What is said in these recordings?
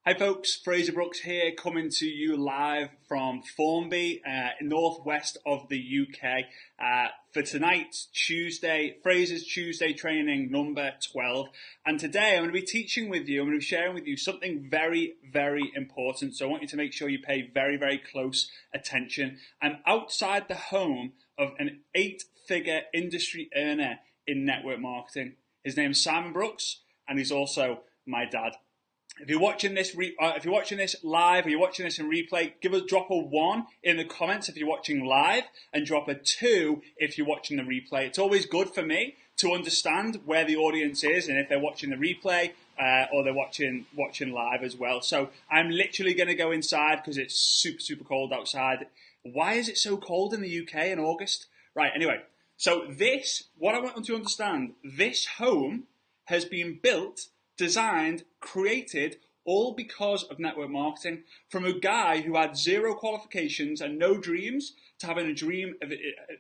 Hi folks, Frazer Brookes here, coming to you live from Formby, northwest of the UK, for tonight's Tuesday, Frazer's Tuesday training number 12. And today I'm going to be teaching with you, I'm going to be sharing with you something very, very important. So I want you to make sure you pay very, very close attention. I'm outside the home of an 8-figure industry earner in network marketing. His name is Simon Brookes, and he's also my dad. If you're watching this, live, or you're watching this in replay, drop a 1 in the comments if you're watching live, and drop a 2 if you're watching the replay. It's always good for me to understand where the audience is and if they're watching the replay or they're watching live as well. So I'm literally going to go inside because it's super, super cold outside. Why is it so cold in the UK in August? Right. Anyway, so what I want them to understand, this home has been built, designed, created, all because of network marketing. From a guy who had 0 qualifications and no dreams to having a dream,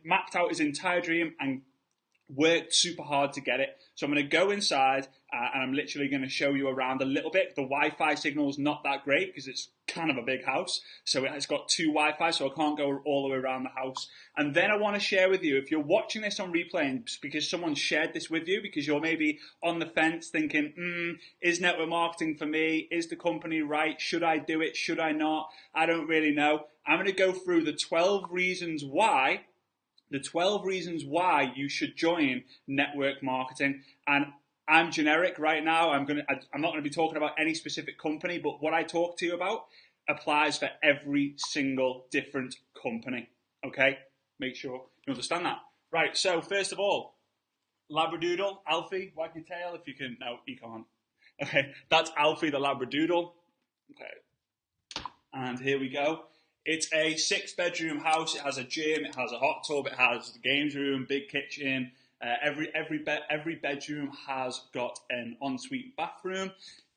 mapped out his entire dream and worked super hard to get it. So I'm going to go inside and I'm literally going to show you around a little bit. The Wi-Fi signal is not that great because it's kind of a big house. So it's got 2 Wi-Fi, so I can't go all the way around the house. And then I want to share with you, if you're watching this on replay and because someone shared this with you, because you're maybe on the fence thinking, is network marketing for me? Is the company right? Should I do it? Should I not? I don't really know. I'm going to go through the 12 reasons why you should join network marketing. And I'm generic right now. I'm not going to be talking about any specific company, but what I talk to you about applies for every single different company. Okay? Make sure you understand that. Right, so first of all, Labradoodle, Alfie, wag your tail if you can. No, you can't. Okay, that's Alfie the Labradoodle. Okay, and here we go. It's a 6-bedroom house. It has a gym, it has a hot tub, it has a games room, big kitchen. Every bedroom has got an ensuite bathroom.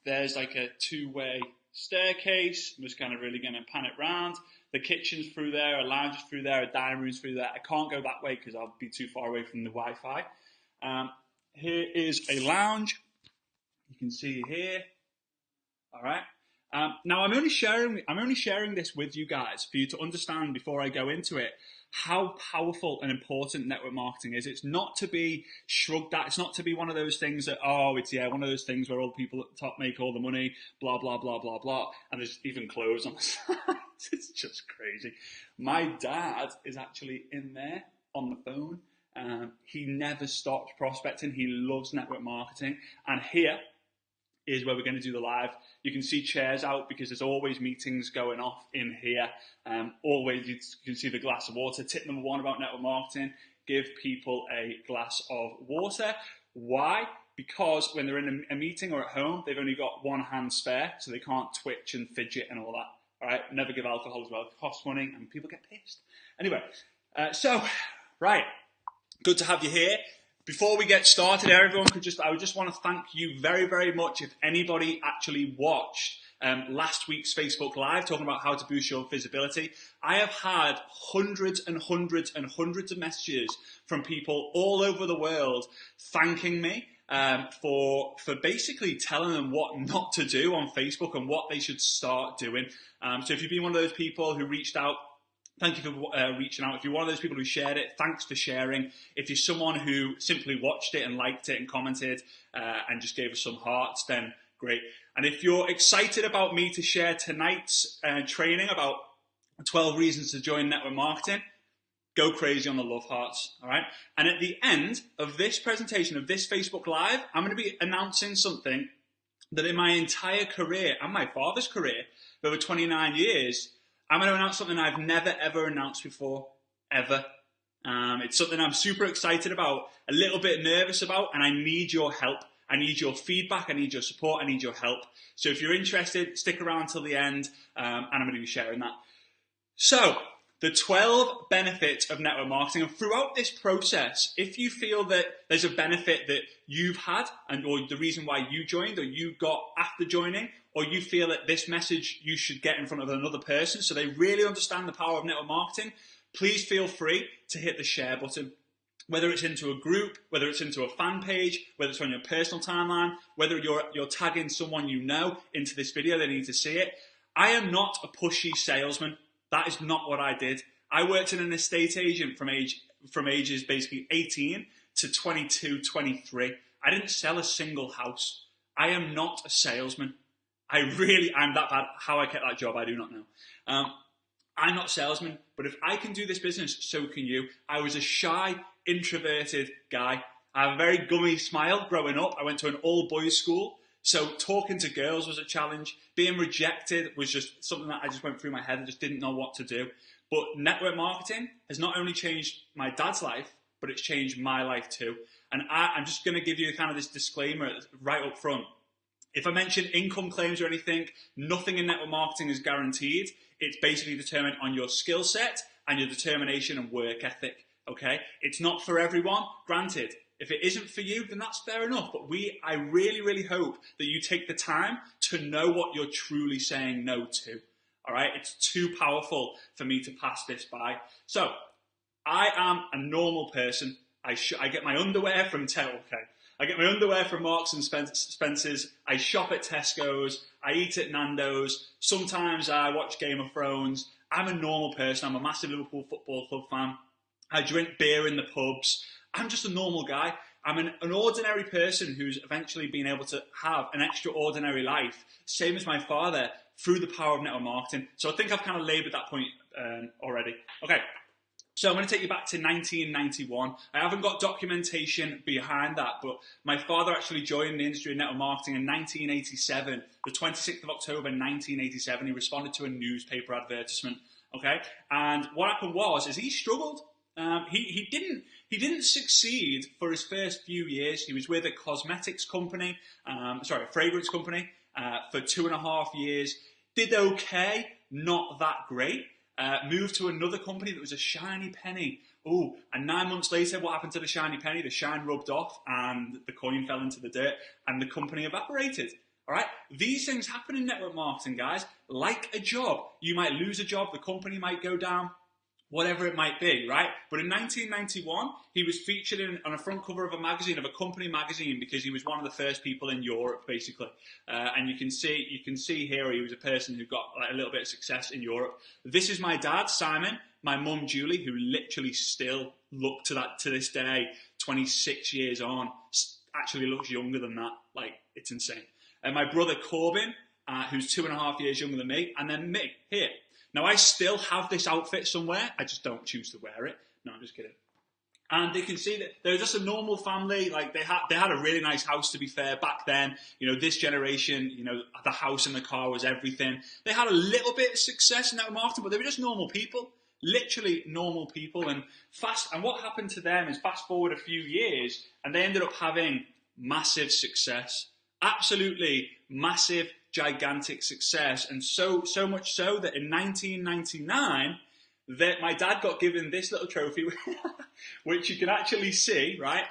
There's like a 2-way staircase. I'm just kind of really going to pan it round. The kitchen's through there, a lounge is through there, a dining room's through there. I can't go that way because I'll be too far away from the Wi-Fi. Here is a lounge. You can see here. All right. Now I'm only sharing this with you guys for you to understand before I go into it how powerful and important network marketing is. It's not to be shrugged at. It's not to be one of those things that, it's one of those things where all the people at the top make all the money, blah, blah, blah, blah, blah. And there's even clothes on the side. It's just crazy. My dad is actually in there on the phone. He never stops prospecting. He loves network marketing. And here is where we're going to do the live. You can see chairs out because there's always meetings going off in here. Always, you can see the glass of water. Tip number 1 about network marketing, give people a glass of water. Why? Because when they're in a meeting or at home, they've only got one hand spare, so they can't twitch and fidget and all that. All right, never give alcohol as well. It costs money and people get pissed. Anyway, right, good to have you here. Before we get started, everyone I would just want to thank you very, very much if anybody actually watched last week's Facebook Live talking about how to boost your visibility. I have had hundreds and hundreds and hundreds of messages from people all over the world thanking me for basically telling them what not to do on Facebook and what they should start doing. So if you've been one of those people who reached out, thank you for reaching out. If you're one of those people who shared it, thanks for sharing. If you're someone who simply watched it and liked it and commented and just gave us some hearts, then great. And if you're excited about me to share tonight's training about 12 reasons to join network marketing, go crazy on the love hearts, all right? And at the end of this presentation, of this Facebook Live, I'm going to be announcing something that in my entire career and my father's career, for over 29 years, I'm going to announce something I've never, ever announced before, ever. It's something I'm super excited about, a little bit nervous about, and I need your help. I need your feedback. I need your support. I need your help. So if you're interested, stick around till the end, and I'm going to be sharing that. So the 12 benefits of network marketing. And throughout this process, if you feel that there's a benefit that you've had or the reason why you joined or you got after joining, or you feel that this message you should get in front of another person so they really understand the power of network marketing, please feel free to hit the share button. Whether it's into a group, whether it's into a fan page, whether it's on your personal timeline, whether you're tagging someone you know into this video, they need to see it. I am not a pushy salesman. That is not what I did. I worked in an estate agent from ages basically 18 to 22, 23. I didn't sell a single house. I am not a salesman. I'm that bad. How I kept that job, I do not know. I'm not a salesman, but if I can do this business, so can you. I was a shy, introverted guy. I have a very gummy smile growing up. I went to an all-boys school, so talking to girls was a challenge. Being rejected was just something that I just went through my head. I just didn't know what to do. But network marketing has not only changed my dad's life, but it's changed my life too. And I'm just going to give you kind of this disclaimer right up front. If I mention income claims or anything, nothing in network marketing is guaranteed. It's basically determined on your skill set and your determination and work ethic, okay? It's not for everyone, granted. If it isn't for you, then that's fair enough. But I really, really hope that you take the time to know what you're truly saying no to, all right? It's too powerful for me to pass this by. So, I am a normal person. I get my underwear from I get my underwear from Marks and Spencer's. I shop at Tesco's. I eat at Nando's. Sometimes I watch Game of Thrones. I'm a normal person. I'm a massive Liverpool Football Club fan. I drink beer in the pubs. I'm just a normal guy. I'm an ordinary person who's eventually been able to have an extraordinary life, same as my father, through the power of network marketing. So I think I've kind of laboured that point already. Okay. So I'm going to take you back to 1991. I haven't got documentation behind that, but my father actually joined the industry of network marketing in 1987. The 26th of October 1987, he responded to a newspaper advertisement. Okay, and what happened is he struggled. He didn't succeed for his first few years. He was with a cosmetics company, a fragrance company, for 2.5 years. Did okay, not that great. Moved to another company that was a shiny penny. Oh, and 9 months later, what happened to the shiny penny? The shine rubbed off and the coin fell into the dirt and the company evaporated. All right? These things happen in network marketing, guys. Like a job. You might lose a job, the company might go down, whatever it might be, right? But in 1991, he was featured on a front cover of a magazine, of a company magazine, because he was one of the first people in Europe, basically. And you can see here he was a person who got like a little bit of success in Europe. This is my dad, Simon, my mum, Julie, who literally still look to this day, 26 years on, actually looks younger than that. Like, it's insane. And my brother, Corbin, who's 2.5 years younger than me, and then me, here. Now, I still have this outfit somewhere. I just don't choose to wear it. No, I'm just kidding. And you can see that they're just a normal family. Like, they had a really nice house, to be fair, back then. You know, this generation, you know, the house and the car was everything. They had a little bit of success in that marketing, but they were just normal people. Literally normal people. And what happened to them is, fast forward a few years, and they ended up having massive success. Absolutely massive, gigantic success. And so much so that in 1999, that my dad got given this little trophy, which you can actually see, right?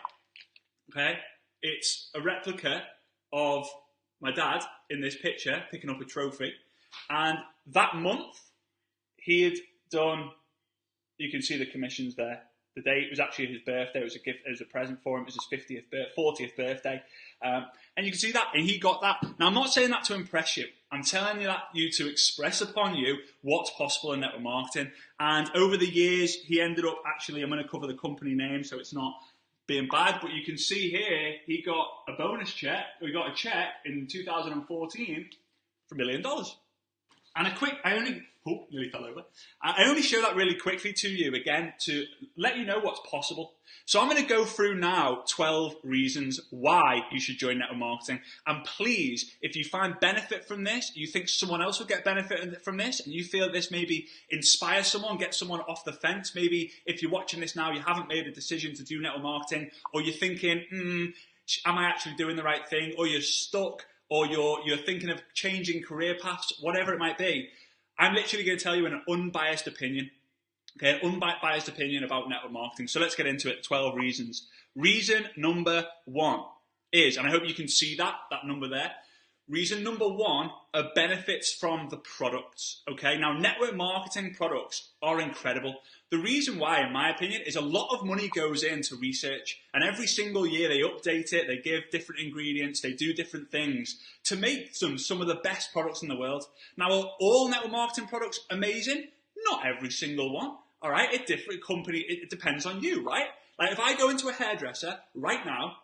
Okay, it's a replica of my dad in this picture picking up a trophy. And that month, he had done, you can see the commissions there. The date was actually his birthday. It was a gift, it was a present for him. It was his 40th birthday. And you can see that, and he got that. Now, I'm not saying that to impress you. I'm telling you to express upon you what's possible in network marketing. And over the years, he ended up actually, I'm going to cover the company name so it's not being bad, but you can see here, he got a bonus check. We got a check in 2014 for $1 million. And nearly fell over. I only show that really quickly to you, again, to let you know what's possible. So I'm going to go through now 12 reasons why you should join network marketing. And please, if you find benefit from this, you think someone else will get benefit from this, and you feel this maybe inspire someone, get someone off the fence. Maybe if you're watching this now, you haven't made a decision to do network marketing, or you're thinking, am I actually doing the right thing? Or you're stuck, or you're thinking of changing career paths, whatever it might be. I'm literally going to tell you an unbiased opinion, okay, an unbiased opinion about network marketing. So let's get into it, 12 reasons. Reason number 1 is, and I hope you can see that number there, Reason number one are benefits from the products. Okay, now network marketing products are incredible. The reason why, in my opinion, is a lot of money goes into research, and every single year they update it, they give different ingredients, they do different things to make them some of the best products in the world. Now, are all network marketing products amazing? Not every single one. All right, it different company. It depends on you, right? Like if I go into a hairdresser right now,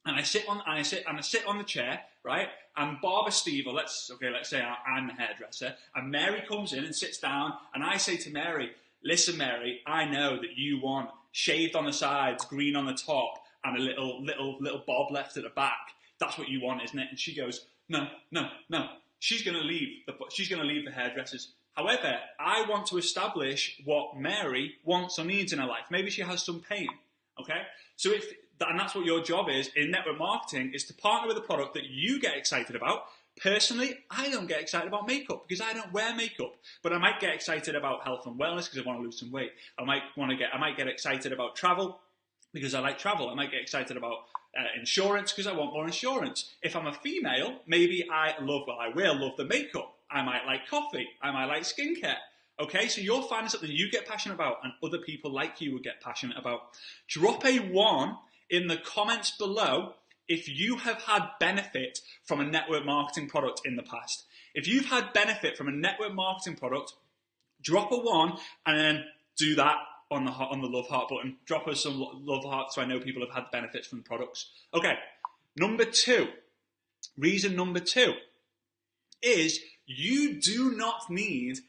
and I sit on the chair, right? And Barber Steve, or let's say I'm the hairdresser, and Mary comes in and sits down, and I say to Mary, "Listen, Mary, I know that you want shaved on the sides, green on the top, and a little bob left at the back. That's what you want, isn't it?" And she goes, "No, no, no." She's going to leave the hairdressers. However, I want to establish what Mary wants or needs in her life. Maybe she has some pain. Okay, so and that's what your job is in network marketing, is to partner with a product that you get excited about. Personally, I don't get excited about makeup because I don't wear makeup, but I might get excited about health and wellness because I want to lose some weight. I might get excited about travel because I like travel. I might get excited about insurance because I want more insurance. If I'm a female, maybe I will love the makeup. I might like coffee. I might like skincare. Okay, so you're finding something you get passionate about and other people like you would get passionate about. Drop a 1 in the comments below if you have had benefit from a network marketing product in the past. If you've had benefit from a network marketing product, drop a 1 and then do that on the love heart button. Drop us some love hearts so I know people have had benefits from the products. Okay, reason number two is you do not need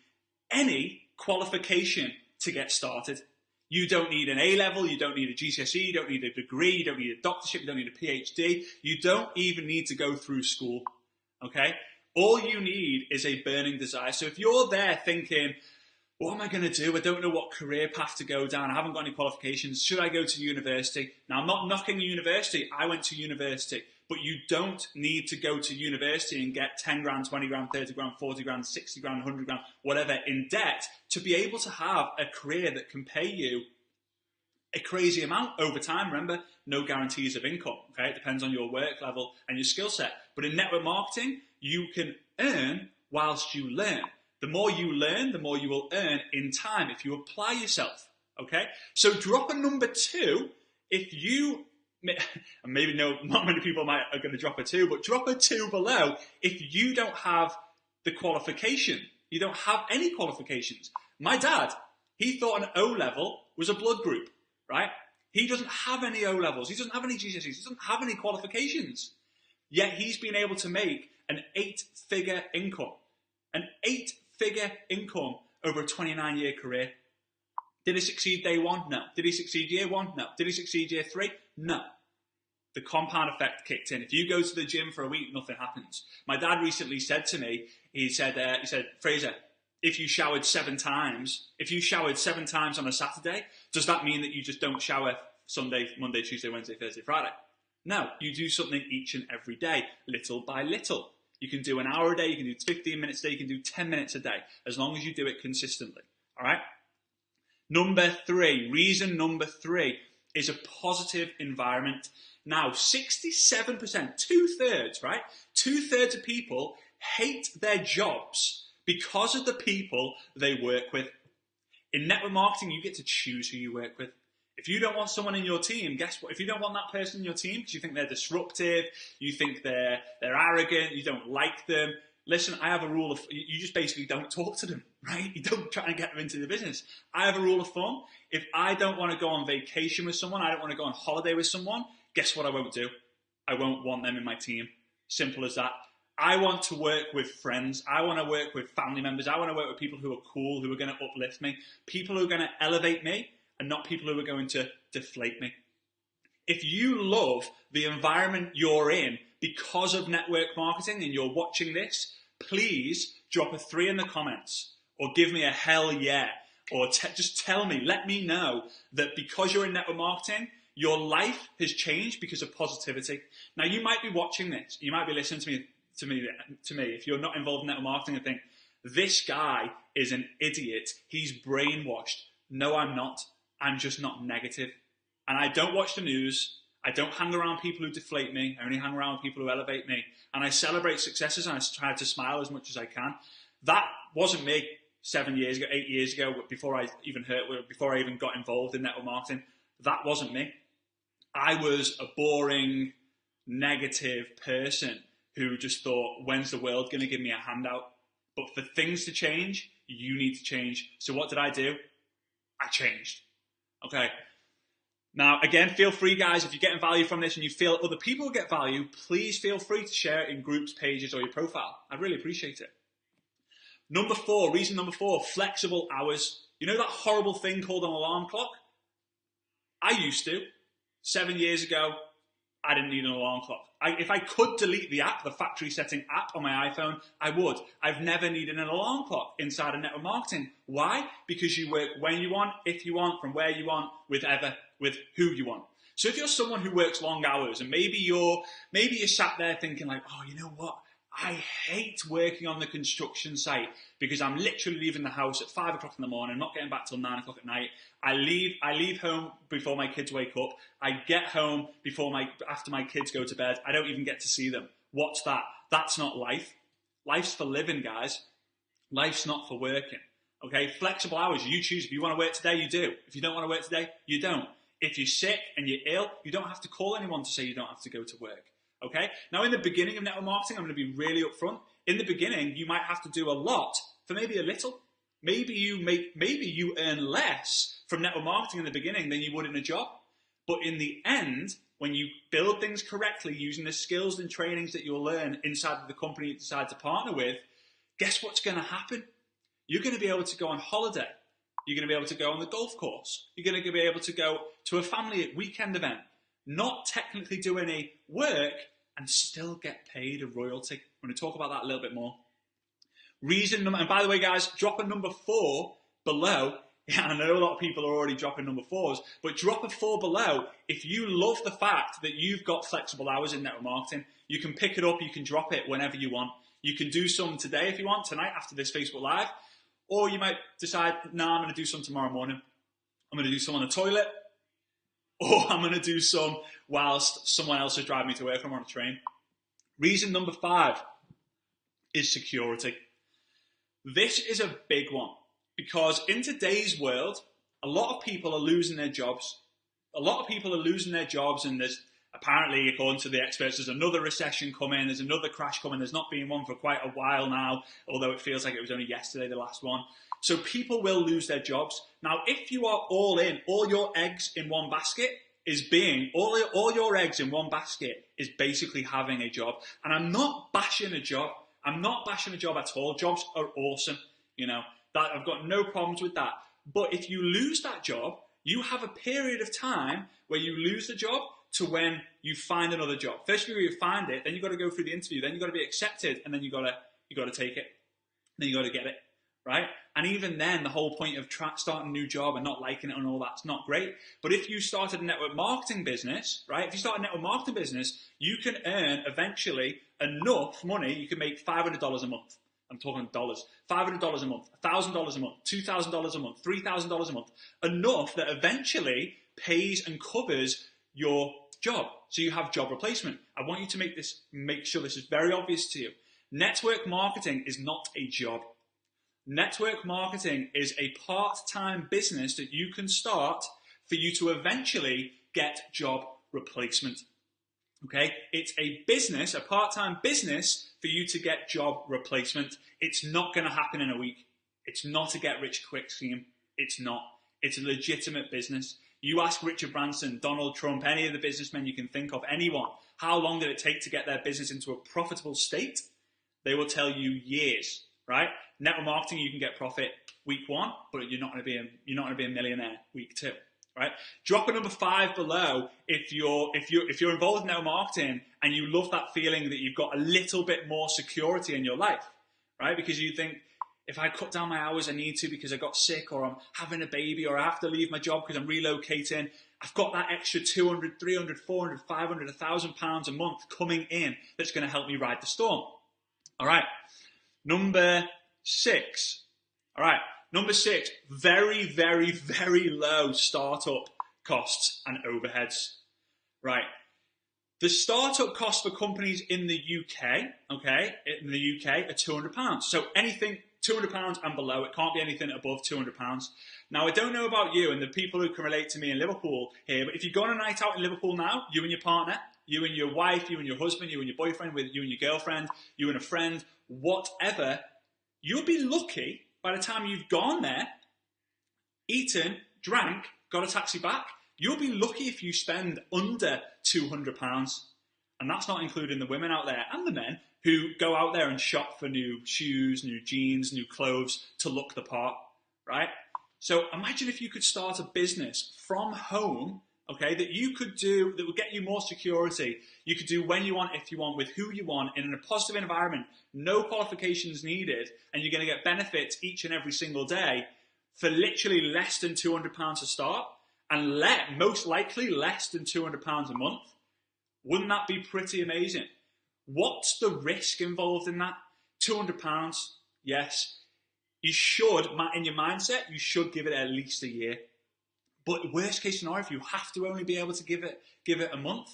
any qualification to get started. You don't need an A-level, you don't need a GCSE, you don't need a degree, you don't need a doctorship, you don't need a PhD. You don't even need to go through school, okay? All you need is a burning desire. So if you're there thinking, what am I going to do? I don't know what career path to go down. I haven't got any qualifications. Should I go to university? Now, I'm not knocking university. I went to university. But you don't need to go to university and get 10 grand, 20 grand, 30 grand, 40 grand, 60 grand, 100 grand, whatever, in debt to be able to have a career that can pay you a crazy amount over time. Remember, no guarantees of income, okay? It depends on your work level and your skill set. But in network marketing, you can earn whilst you learn. The more you learn, the more you will earn in time if you apply yourself, okay? So drop a number 2 if you... And maybe not many people are going to drop a 2, but drop a 2 below if you don't have the qualification. You don't have any qualifications. My dad, he thought an O-level was a blood group, right? He doesn't have any O-levels. He doesn't have any GCSEs. He doesn't have any qualifications. Yet he's been able to make an 8-figure income. An 8-figure income over a 29-year career. Did he succeed day 1? No. Did he succeed year 1? No. Did he succeed year 3? No. The compound effect kicked in. If you go to the gym for a week, nothing happens. My dad recently said to me, he said, Frazer, if you showered 7 times on a Saturday, does that mean that you just don't shower Sunday, Monday, Tuesday, Wednesday, Thursday, Friday? No, you do something each and every day, little by little. You can do an hour a day, you can do 15 minutes a day, you can do 10 minutes a day, as long as you do it consistently, all right? Reason number 3 is a positive environment. Now, 67%, 2/3, right? 2/3 of people hate their jobs because of the people they work with. In network marketing, you get to choose who you work with. If you don't want someone in your team, guess what? If you don't want that person in your team because you think they're disruptive, you think they're arrogant, you don't like them, listen, I have a rule of, you just basically don't talk to them, right? You don't try and get them into the business. I have a rule of thumb. If I don't want to go on vacation with someone, I don't want to go on holiday with someone, guess what I won't do? I won't want them in my team. Simple as that. I want to work with friends. I want to work with family members. I want to work with people who are cool, who are going to uplift me, people who are going to elevate me, and not people who are going to deflate me. If you love the environment you're in because of network marketing and you're watching this, please drop a 3 in the comments or give me a hell yeah, or just tell me, let me know that because you're in network marketing, your life has changed because of positivity. Now, you might be watching this, you might be listening to me if you're not involved in network marketing and think, this guy is an idiot, he's brainwashed. No, I'm not. I'm just not negative. And I don't watch the news. I don't hang around people who deflate me. I only hang around with people who elevate me. And I celebrate successes and I try to smile as much as I can. That wasn't me 7 years ago, 8 years ago, before I even got involved in network marketing. That wasn't me. I was a boring, negative person who just thought, when's the world going to give me a handout? But for things to change, you need to change. So what did I do? I changed. Okay. Now, again, feel free, guys, if you're getting value from this and you feel other people get value, please feel free to share it in groups, pages, or your profile. I'd really appreciate it. Reason number four, flexible hours. You know that horrible thing called an alarm clock? I used to. 7 years ago, I didn't need an alarm clock. If I could delete the app, the factory setting app on my iPhone, I would. I've never needed an alarm clock inside of network marketing. Why? Because you work when you want, if you want, from where you want, with who you want. So if you're someone who works long hours and maybe you're sat there thinking like, oh, you know what? I hate working on the construction site because I'm literally leaving the house at 5 o'clock in the morning, not getting back till 9 o'clock at night. I leave home before my kids wake up. I get home after my kids go to bed. I don't even get to see them. What's that? That's not life. Life's for living, guys. Life's not for working. Okay? Flexible hours. You choose. If you want to work today, you do. If you don't want to work today, you don't. If you're sick and you're ill, you don't have to call anyone to say you don't have to go to work. Okay? Now, in the beginning of network marketing, I'm going to be really upfront. In the beginning, you might have to do a lot for maybe a little. Maybe you earn less from network marketing in the beginning than you would in a job. But in the end, when you build things correctly using the skills and trainings that you'll learn inside of the company you decide to partner with, guess what's going to happen? You're going to be able to go on holiday. You're going to be able to go on the golf course. You're going to be able to go to a family weekend event. Not technically do any work and still get paid a royalty. I'm going to talk about that a little bit more. And by the way, guys, drop a number 4 below. Yeah, I know a lot of people are already dropping number 4s, but drop a 4 below if you love the fact that you've got flexible hours in network marketing. You can pick it up, you can drop it whenever you want. You can do some today if you want, tonight after this Facebook Live, or you might decide, nah, I'm going to do some tomorrow morning. I'm going to do some on the toilet, or I'm going to do some whilst someone else is driving me to work or I'm on a train. Reason number 5 is security. This is a big one because in today's world, a lot of people are losing their jobs. A lot of people are losing their jobs, and there's apparently, according to the experts, there's another recession coming, there's another crash coming. There's not been one for quite a while now, although it feels like it was only yesterday, the last one. So people will lose their jobs. Now, if you are all in, all your eggs in one basket all your eggs in one basket is basically having a job. And I'm not bashing a job. I'm not bashing a job at all. Jobs are awesome. You know, that I've got no problems with that. But if you lose that job, you have a period of time where you lose the job to when you find another job. First, you find it, then you've got to go through the interview, then you've got to be accepted, and then you've got to take it. Then you've got to get it, right? And even then, the whole point of starting a new job and not liking it and all that's not great. But if you started a network marketing business, right? If you start a network marketing business, you can earn eventually enough money. You can make $500 a month. I'm talking dollars. $500 a month, $1,000 a month, $2,000 a month, $3,000 a month. Enough that eventually pays and covers your job. So you have job replacement. I want you to make sure this is very obvious to you. Network marketing is not a job. Network marketing is a part-time business that you can start for you to eventually get job replacement. Okay? It's a business, a part-time business for you to get job replacement. It's not going to happen in a week. It's not a get-rich-quick scheme. It's not. It's a legitimate business. You ask Richard Branson, Donald Trump, any of the businessmen you can think of, anyone, how long did it take to get their business into a profitable state? They will tell you years, right? Network marketing, you can get profit week 1, but you're not going to be a millionaire week 2, right? Drop a number 5 below if you're involved in network marketing and you love that feeling that you've got a little bit more security in your life, right? Because you think, if I cut down my hours, I need to because I got sick or I'm having a baby or I have to leave my job because I'm relocating. I've got that extra 200, 300, 400, 500, 1,000 pounds a month coming in that's going to help me ride the storm. All right. Number 6. All right. Number 6, very, very, very low startup costs and overheads. Right. The startup cost for companies in the UK, okay, in the UK are £200. So anything £200 and below, it can't be anything above £200. Now, I don't know about you and the people who can relate to me in Liverpool here, but if you go on a night out in Liverpool now, you and your partner, you and your wife, you and your husband, you and your boyfriend, with you and your girlfriend, you and a friend, whatever, you'll be lucky by the time you've gone there, eaten, drank, got a taxi back, you'll be lucky if you spend under £200. And that's not including the women out there and the men who go out there and shop for new shoes, new jeans, new clothes to look the part, right? So imagine if you could start a business from home, okay, that you could do, that would get you more security. You could do when you want, if you want, with who you want, in a positive environment, no qualifications needed, and you're going to get benefits each and every single day for literally less than £200 to start, and most likely less than £200 a month. Wouldn't that be pretty amazing? What's the risk involved in that? £200, yes. You should, in your mindset, you should give it at least a year. But worst case scenario, if you have to only be able to give it a month,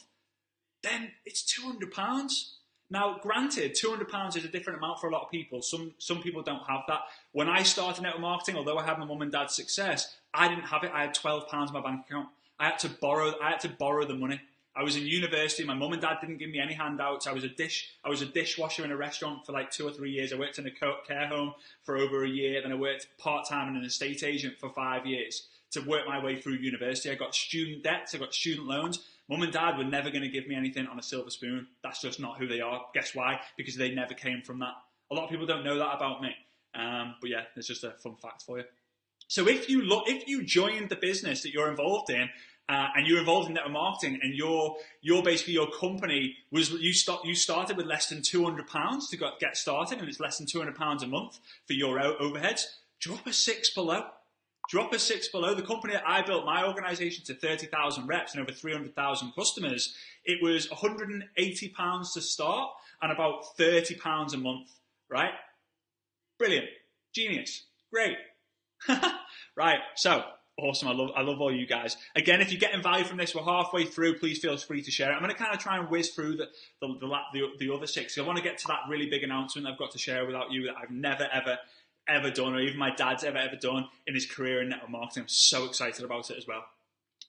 then it's £200. Now, granted, £200 is a different amount for a lot of people. Some people don't have that. When I started network marketing, although I had my mum and dad's success, I didn't have it. I had £12 in my bank account. I had to borrow the money. I was in university. My mum and dad didn't give me any handouts. I was a dishwasher in a restaurant for like 2 or 3 years. I worked in a care home for over a year. Then I worked part-time in an estate agent for 5 years to work my way through university. I got student debts. I got student loans. Mum and dad were never going to give me anything on a silver spoon. That's just not who they are. Guess why? Because they never came from that. A lot of people don't know that about me. But yeah, it's just a fun fact for you. So if you joined the business that you're involved in, and you're involved in network marketing, and you're basically, your company was, you started with less than £200 to get started, and it's less than £200 a month for your overheads, drop a 6 below. Drop a 6 below. The company that I built, my organisation, to 30,000 reps and over 300,000 customers, it was £180 to start and about £30 a month, right? Brilliant. Genius. Great. Right, so awesome. I love all you guys. Again, if you're getting value from this, we're halfway through. Please feel free to share it. I'm going to kind of try and whiz through the other 6. I want to get to that really big announcement I've got to share without you that I've never, ever done, or even my dad's ever done in his career in network marketing. I'm so excited about it as well.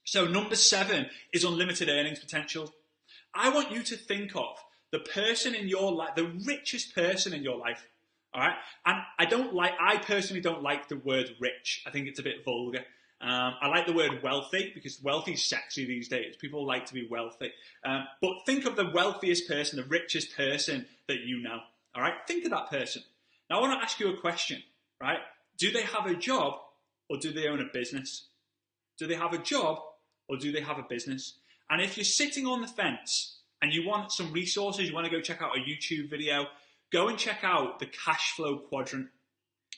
So number 7 is unlimited earnings potential. I want you to think of the person in your life, the richest person in your life. All right, and I personally don't like the word rich. I think it's a bit vulgar. I like the word wealthy because wealthy is sexy these days. People like to be wealthy. But think of the wealthiest person, the richest person that you know. All right, think of that person. Now, I want to ask you a question, right? Do they have a job or do they own a business? Do they have a job or do they have a business? And if you're sitting on the fence and you want some resources, you want to go check out a YouTube video, go and check out the Cash Flow Quadrant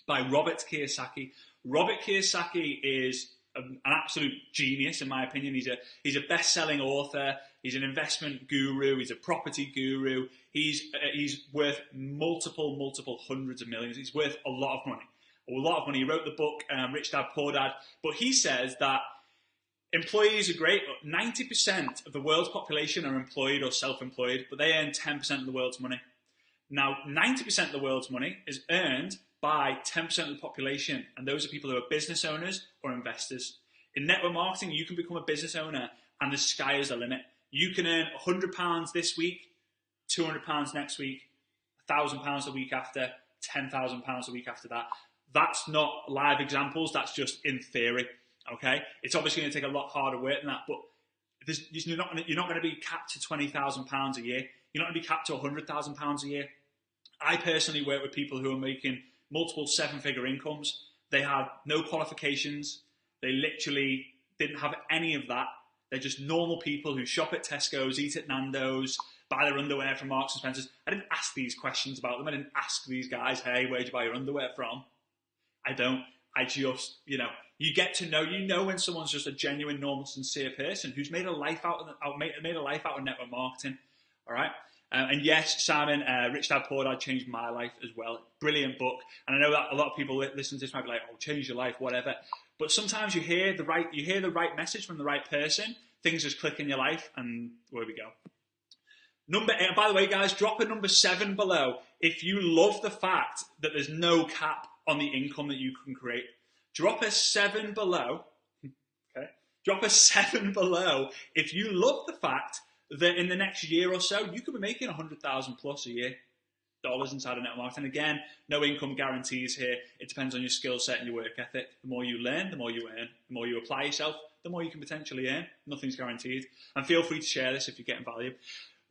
by Robert Kiyosaki. Robert Kiyosaki is an absolute genius, in my opinion. He's a best-selling author. He's an investment guru. He's a property guru. He's worth multiple hundreds of millions. He's worth a lot of money. He wrote the book Rich Dad Poor Dad. But he says that employees are great, but 90% of the world's population are employed or self-employed, but they earn 10% of the world's money. Now, 90% of the world's money is earned by 10% of the population, and those are people who are business owners or investors. In network marketing, you can become a business owner, and the sky is the limit. You can earn £100 this week, £200 next week, £1,000 the week after, £10,000 the week after that. That's not live examples, that's just in theory, okay? It's obviously going to take a lot harder work than that, but you're not going to be capped to £20,000 a year. You're not going to be capped to £100,000 a year. I personally work with people who are making multiple 7-figure incomes. They have no qualifications. They literally didn't have any of that. They're just normal people who shop at Tesco's, eat at Nando's, buy their underwear from Marks and Spencer's. I didn't ask these questions about them. I didn't ask these guys, hey, where'd you buy your underwear from? I don't. I just, you get to know, when someone's just a genuine, normal, sincere person who's made a life out of network marketing. All right. And yes, Simon, Rich Dad Poor Dad changed my life as well. Brilliant book. And I know that a lot of people listen to this might be like, oh, change your life, whatever. But sometimes you hear the right message from the right person things just click in your life, and where we go. Number 8, and by the way, guys, drop a number 7 below if you love the fact that there's no cap on the income that you can create. Drop a 7 below. Okay. Drop a 7 below if you love the fact that in the next year or so, you could be making 100,000 plus a year dollars inside of network marketing. Again, no income guarantees here. It depends on your skill set and your work ethic. The more you learn, the more you earn. The more you apply yourself, the more you can potentially earn. Nothing's guaranteed. And feel free to share this if you're getting value.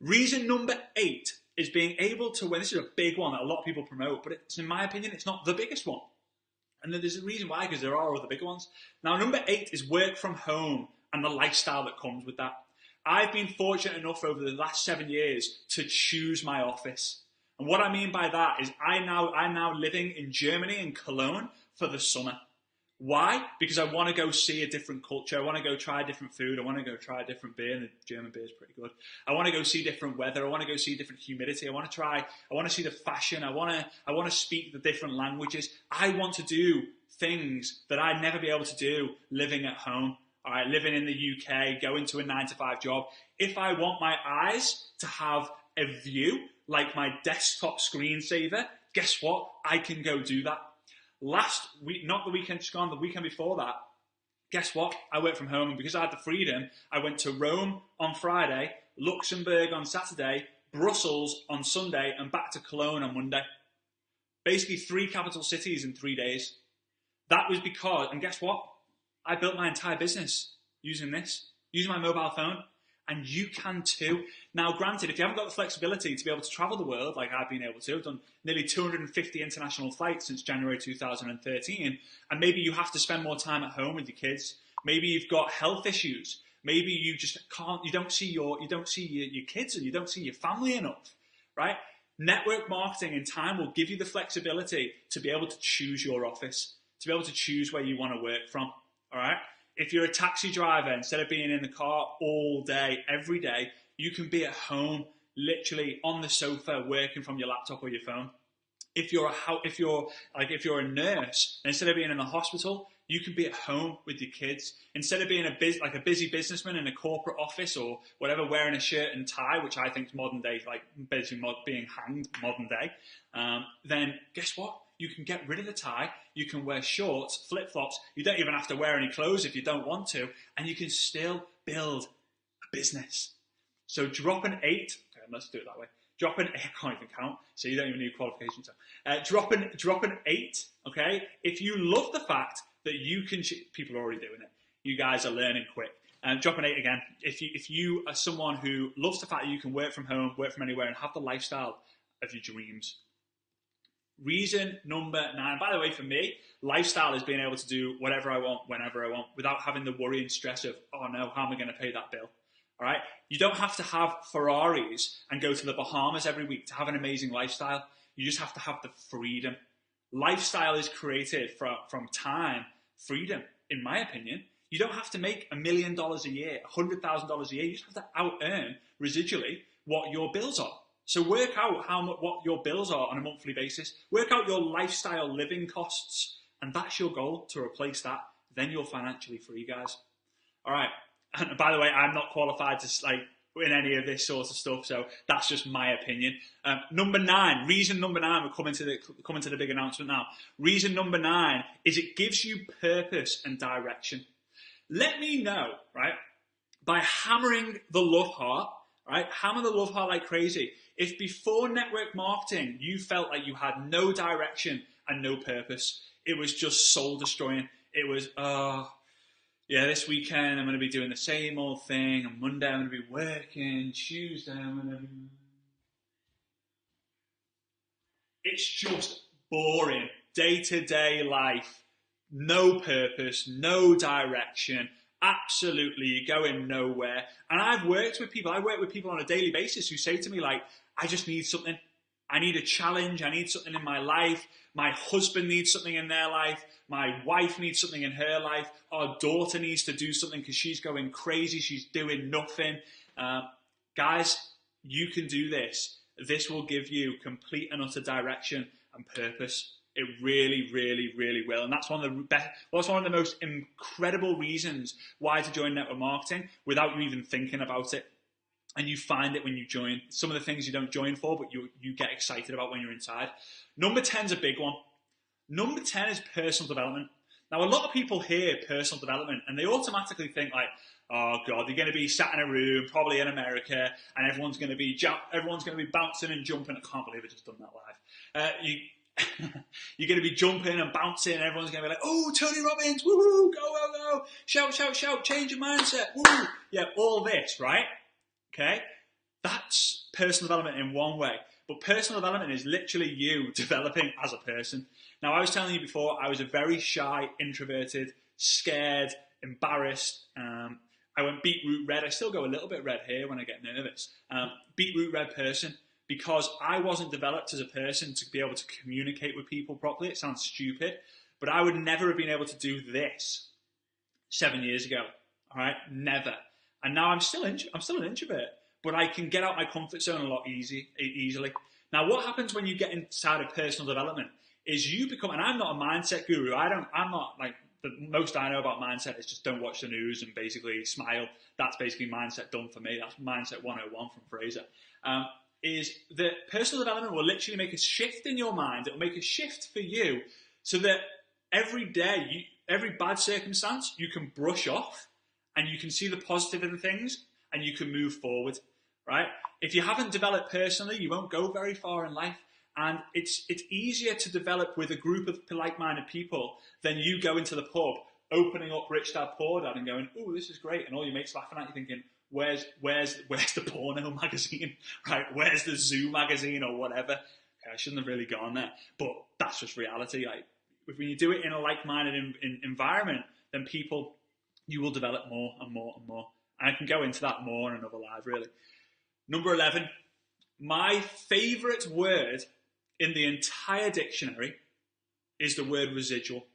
Reason number 8 is being able to win. This is a big one that a lot of people promote, but it's, in my opinion, it's not the biggest one. And there's a reason why, because there are other bigger ones. Now, number 8 is work from home and the lifestyle that comes with that. I've been fortunate enough over the last 7 years to choose my office. And what I mean by that is I'm now living in Germany, in Cologne, for the summer. Why? Because I want to go see a different culture. I want to go try different food. I want to go try a different beer, and the German beer is pretty good. I want to go see different weather. I want to go see different humidity. I want to see the fashion. I want to speak the different languages. I want to do things that I'd never be able to do living at home. All right, living in the UK, going to a 9-to-5 job. If I want my eyes to have a view like my desktop screensaver, guess what? I can go do that. Last week, not the weekend just gone, the weekend before that, guess what? I worked from home, and because I had the freedom, I went to Rome on Friday, Luxembourg on Saturday, Brussels on Sunday, and back to Cologne on Monday. Basically 3 capital cities in 3 days. That was because, and guess what? I built my entire business using my mobile phone. And you can too. Now, granted, if you haven't got the flexibility to be able to travel the world like I've been able to, I've done nearly 250 international flights since January 2013, and maybe you have to spend more time at home with your kids. Maybe you've got health issues. Maybe you just can't. You don't see your kids, and you don't see your family enough, right? Network marketing in time will give you the flexibility to be able to choose your office, to be able to choose where you want to work from. All right. If you're a taxi driver, instead of being in the car all day, every day, you can be at home, literally on the sofa, working from your laptop or your phone. If you're a nurse, instead of being in the hospital, you can be at home with your kids. Instead of being a busy businessman in a corporate office or whatever, wearing a shirt and tie, which I think is modern day, like basically being hanged modern day, then guess what? You can get rid of the tie, you can wear shorts, flip-flops, you don't even have to wear any clothes if you don't want to, and you can still build a business. So drop an 8, okay, let's do it that way. Drop an 8, I can't even count, so you don't even need qualifications. Drop an 8, okay? If you love the fact that you can, people are already doing it. You guys are learning quick. Drop an 8 again. If you are someone who loves the fact that you can work from home, work from anywhere, and have the lifestyle of your dreams. Reason number 9, by the way, for me, lifestyle is being able to do whatever I want, whenever I want, without having the worry and stress of, oh no, how am I going to pay that bill? All right? You don't have to have Ferraris and go to the Bahamas every week to have an amazing lifestyle. You just have to have the freedom. Lifestyle is created from time, freedom, in my opinion. You don't have to make $1 million a year, $100,000 a year. You just have to out-earn residually what your bills are. So work out what your bills are on a monthly basis. Work out your lifestyle living costs, and that's your goal, to replace that. Then you're financially free, guys. All right. And by the way, I'm not qualified to in any of this sort of stuff, so that's just my opinion. Number 9, reason number 9, we're coming to the big announcement now. Reason number 9 is it gives you purpose and direction. Let me know, right, by hammering the love heart, right? Hammer the love heart like crazy. If before network marketing, you felt like you had no direction and no purpose, it was just soul destroying. It was, this weekend I'm going to be doing the same old thing. On Monday I'm going to be working. Tuesday I'm going to be... It's just boring. Day-to-day life. No purpose, no direction. Absolutely, you're going nowhere. And I work with people on a daily basis who say to me, like, I just need something. I need a challenge. I need something in my life. My husband needs something in their life. My wife needs something in her life. Our daughter needs to do something because she's going crazy. She's doing nothing. Guys, you can do this. This will give you complete and utter direction and purpose It really, really, really will. And that's one of the best, well, that's one of the most incredible reasons why to join network marketing without you even thinking about it. And you find it when you join. Some of the things you don't join for, but you get excited about when you're inside. Number 10 is a big one. Number 10 is personal development. Now, a lot of people hear personal development and they automatically think like, oh God, they're going to be sat in a room, probably in America, and everyone's going to be bouncing and jumping. I can't believe I just done that live. You're going to be jumping and bouncing, and everyone's going to be like, oh, Tony Robbins, woohoo, go, go, go, shout, shout, shout, change your mindset, woo. Yeah, all this, right? Okay? That's personal development in one way. But personal development is literally you developing as a person. Now, I was telling you before, I was a very shy, introverted, scared, embarrassed. I went beetroot red. I still go a little bit red here when I get nervous. Beetroot red person, because I wasn't developed as a person to be able to communicate with people properly. It sounds stupid, but I would never have been able to do this 7 years ago. All right, never. And now I'm still an introvert, but I can get out my comfort zone a lot easily. Now, what happens when you get inside of personal development is you become, and I'm not a mindset guru. I'm not like, the most I know about mindset is just don't watch the news and basically smile. That's basically mindset done for me. That's mindset 101 from Frazer. Is that personal development will literally make a shift in your mind. It will make a shift for you so that every day, every bad circumstance, you can brush off and you can see the positive in things and you can move forward, right? If you haven't developed personally, you won't go very far in life. And it's easier to develop with a group of like-minded people than you go into the pub, opening up Rich Dad Poor Dad and going, oh, this is great. And all your mates laughing at you thinking, where's the porno magazine, right? Where's the Zoo magazine or whatever? Okay, I shouldn't have really gone there. But that's just reality. Like, when you do it in a like-minded environment, then you will develop more and more and more. And I can go into that more in another live, really. Number 11, my favorite word in the entire dictionary is the word residual.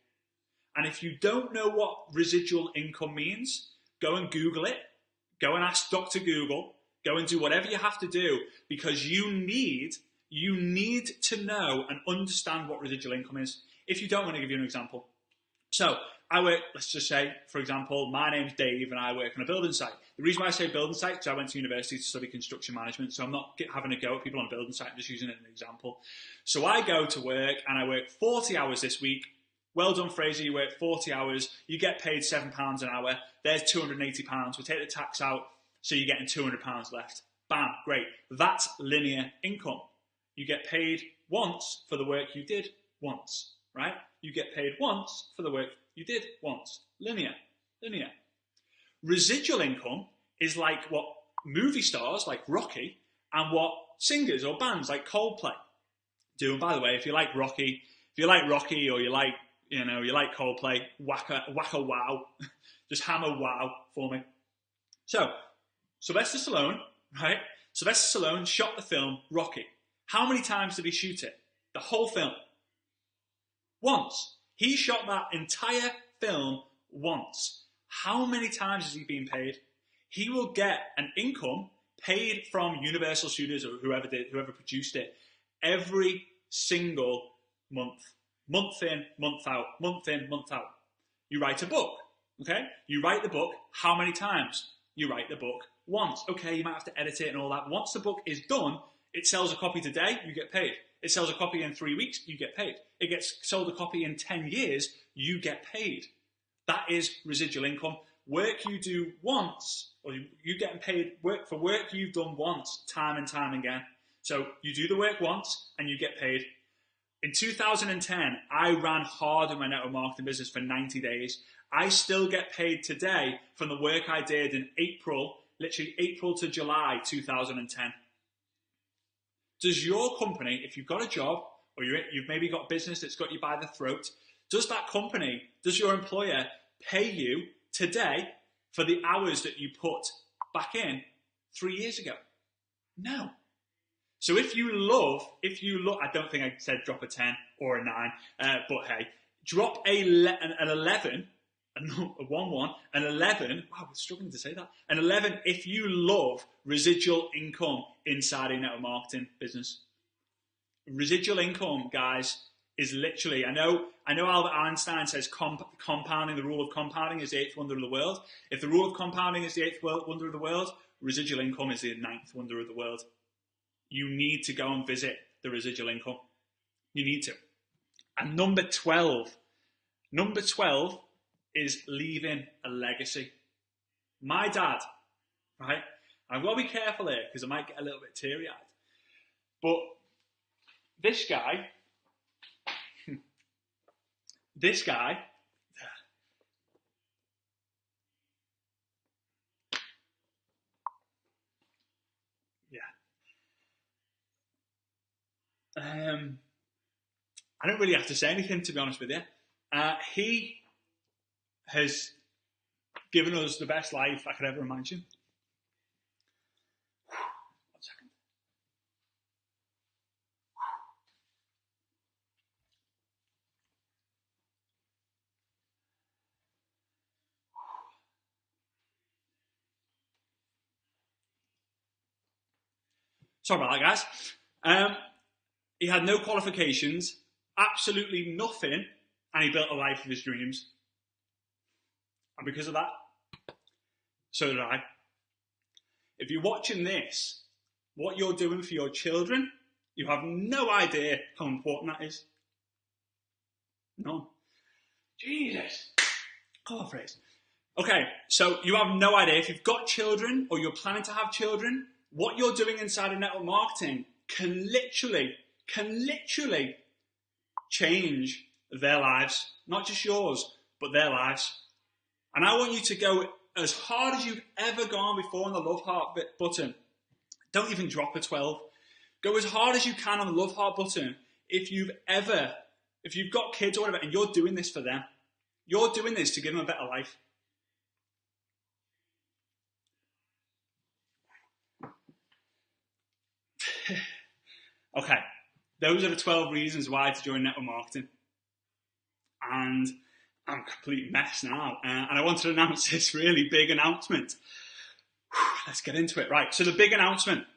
And if you don't know what residual income means, go and Google it. Go and ask Dr. Google. Go and do whatever you have to do, because you need to know and understand what residual income is. If you don't, I'm going to give you an example. So I work, let's just say, for example, my name's Dave and I work on a building site. The reason why I say building site is because I went to university to study construction management, so I'm not having a go at people on a building site, I'm just using it as an example. So I go to work and I work 40 hours this week. Well done, Frazer, you work 40 hours, you get paid £7 an hour, there's £280, we take the tax out, so you're getting £200 left. Bam, great. That's linear income. You get paid once for the work you did once, right? You get paid once for the work you did once. Linear. Residual income is like what movie stars like Rocky and what singers or bands like Coldplay do. And by the way, if you like Rocky or you like Coldplay, whack a wow. Just hammer wow for me. So, Sylvester Stallone, right? Sylvester Stallone shot the film Rocky. How many times did he shoot it? The whole film. Once. He shot that entire film once. How many times has he been paid? He will get an income paid from Universal Studios or whoever produced it every single month. Month in, month out, month in, month out. You write a book, okay? You write the book how many times? You write the book once. Okay, you might have to edit it and all that. Once the book is done, it sells a copy today, you get paid. It sells a copy in 3 weeks, you get paid. It gets sold a copy in 10 years, you get paid. That is residual income. Work you do once, or you getting paid for work you've done once, time and time again. So you do the work once and you get paid. In 2010, I ran hard in my network marketing business for 90 days. I still get paid today from the work I did in literally April to July 2010. Does your company, if you've got a job or you've maybe got a business that's got you by the throat, does your employer pay you today for the hours that you put back in 3 years ago? No. So if you look, I don't think I said drop a 10 or a 9, but hey, drop an 11, a 1, an 11, wow, we're struggling to say that, an 11 if you love residual income inside a network marketing business. Residual income, guys, is literally, I know Albert Einstein says compounding, the rule of compounding is the eighth wonder of the world. If the rule of compounding is the eighth wonder of the world, residual income is the ninth wonder of the world. You need to go and visit the residual income. You need to. And number 12 is leaving a legacy. My dad, right? I've got to be careful here because I might get a little bit teary-eyed. But this guy, I don't really have to say anything, to be honest with you. He has given us the best life I could ever imagine. One second. Sorry about that, guys. He had no qualifications, absolutely nothing, and he built a life of his dreams. And because of that, so did I. If you're watching this, what you're doing for your children, you have no idea how important that is. None. Jesus. Oh, Frazer. Okay, so you have no idea. If you've got children or you're planning to have children, what you're doing inside of network marketing can literally change their lives. Not just yours, but their lives. And I want you to go as hard as you've ever gone before on the love heart button. Don't even drop a 12. Go as hard as you can on the love heart button if you've got kids or whatever, and you're doing this for them. You're doing this to give them a better life. Okay, those are the 12 reasons why to join network marketing. And I'm a complete mess now. And I wanted to announce this really big announcement. Let's get into it. Right, so the big announcement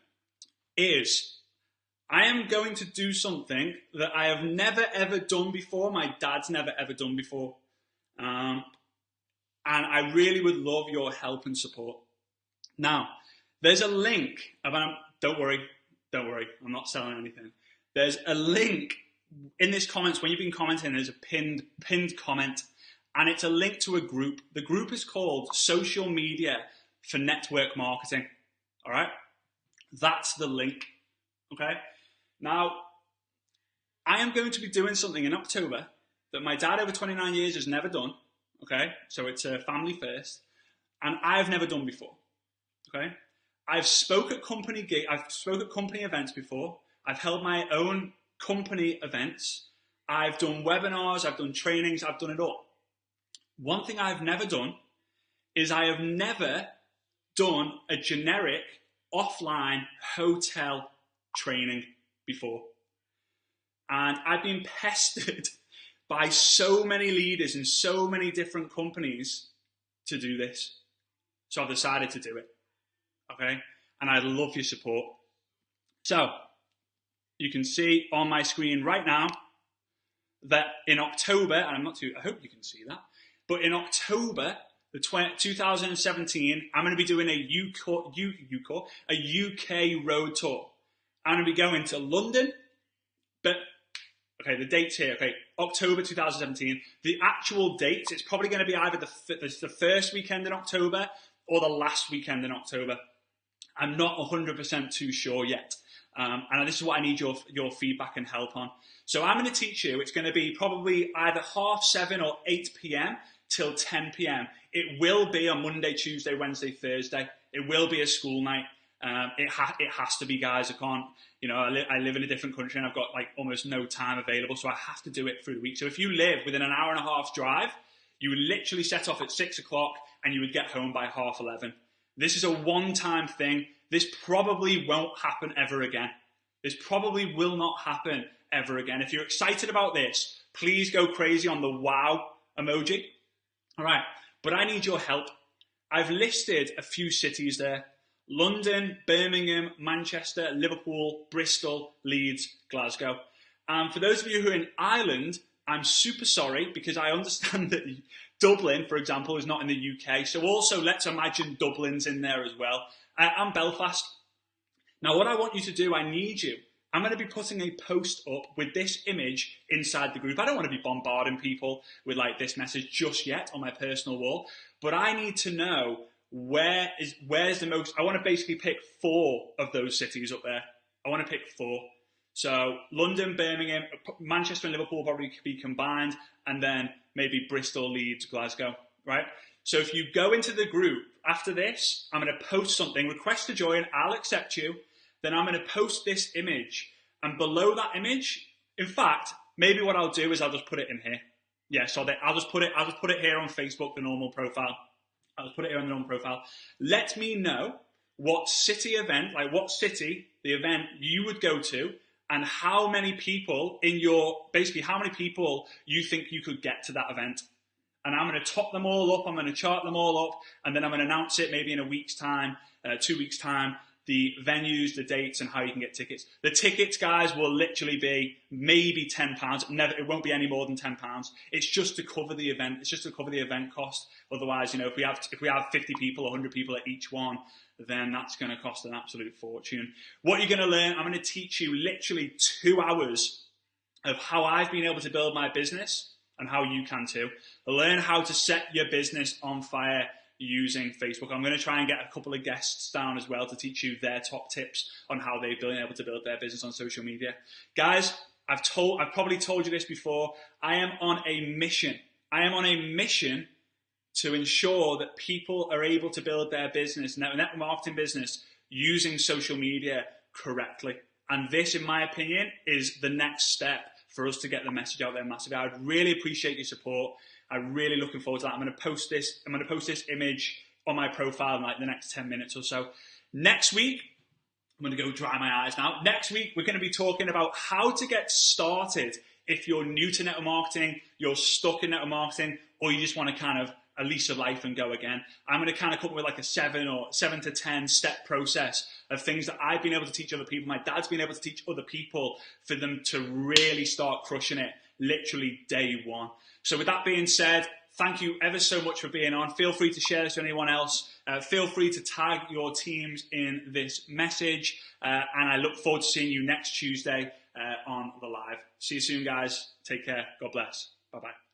is I am going to do something that I have never ever done before. My dad's never ever done before. And I really would love your help and support. Now, there's a link about, don't worry, I'm not selling anything. There's a link in this comments, when you've been commenting, there's a pinned comment, and it's a link to a group. The group is called Social Media for Network Marketing. All right? That's the link. Okay? Now, I am going to be doing something in October that my dad over 29 years has never done. Okay? So it's a family first, and I've never done before. Okay? I've spoke at company events before. I've held my own company events. I've done webinars, I've done trainings, I've done it all. One thing I've never done is I have never done a generic offline hotel training before. And I've been pestered by so many leaders in so many different companies to do this. So I've decided to do it. Okay? And I love your support. So, you can see on my screen right now that in October, and I hope you can see that, but in October 2017, I'm going to be doing a UK road tour. I'm going to be going to London, but, okay, the date's here, okay, October 2017. The actual dates, it's probably going to be either the first weekend in October or the last weekend in October. I'm not 100% too sure yet. And this is what I need your feedback and help on. So I'm going to teach you. It's going to be probably either 7:30 or 8 p.m. till 10 p.m. It will be a Monday, Tuesday, Wednesday, Thursday. It will be a school night. It has to be, guys. I can't, I live in a different country and I've got like almost no time available. So I have to do it through the week. So if you live within an hour and a half drive, you would literally set off at 6 o'clock and you would get home by 11:30. This is a one-time thing. This probably won't happen ever again. This probably will not happen ever again. If you're excited about this, please go crazy on the wow emoji. All right, but I need your help. I've listed a few cities there. London, Birmingham, Manchester, Liverpool, Bristol, Leeds, Glasgow. For those of you who are in Ireland, I'm super sorry, because I understand that Dublin, for example, is not in the UK. So also let's imagine Dublin's in there as well. And Belfast. Now what I want you to do, I need you. I'm going to be putting a post up with this image inside the group. I don't want to be bombarding people with like this message just yet on my personal wall, but I need to know where's the most. I want to basically pick 4 of those cities up there. I want to pick 4. So London, Birmingham, Manchester and Liverpool will probably be combined, and then maybe Bristol, Leeds, Glasgow, right? So if you go into the group after this, I'm going to post something, request to join, I'll accept you. Then I'm going to post this image, and below that image, in fact, maybe what I'll do is I'll just put it in here. Yeah, so I'll just put it here on Facebook, the normal profile. I'll just put it here on the normal profile. Let me know what city event, like what city, the event you would go to, and how many people how many people you think you could get to that event. And I'm going to top them all up, I'm going to chart them all up, and then I'm going to announce it maybe in a week's time, 2 weeks' time, the venues, the dates, and how you can get tickets. The tickets, guys, will literally be maybe £10. It won't be any more than £10. It's just to cover the event. It's just to cover the event cost. Otherwise, if we have 50 people, 100 people at each one, then that's going to cost an absolute fortune. What you're going to learn, I'm going to teach you literally 2 hours of how I've been able to build my business and how you can too. Learn how to set your business on fire using Facebook. I'm going to try and get a couple of guests down as well to teach you their top tips on how they've been able to build their business on social media. Guys, I've probably told you this before. I am on a mission. I am on a mission to ensure that people are able to build their business, network marketing business, using social media correctly. And this, in my opinion, is the next step for us to get the message out there massively. I would really appreciate your support. I'm really looking forward to that. I'm going to post this image on my profile in like the next 10 minutes or so. Next week, I'm going to go dry my eyes now. Next week, we're going to be talking about how to get started if you're new to network marketing, you're stuck in network marketing, or you just want to kind of a lease of life and go again. I'm going to kind of come up with like a 7 to 10 step process of things that I've been able to teach other people. My dad's been able to teach other people for them to really start crushing it literally day one. So with that being said, thank you ever so much for being on. Feel free to share this with anyone else. Feel free to tag your teams in this message. And I look forward to seeing you next Tuesday on the live. See you soon, guys. Take care. God bless. Bye-bye.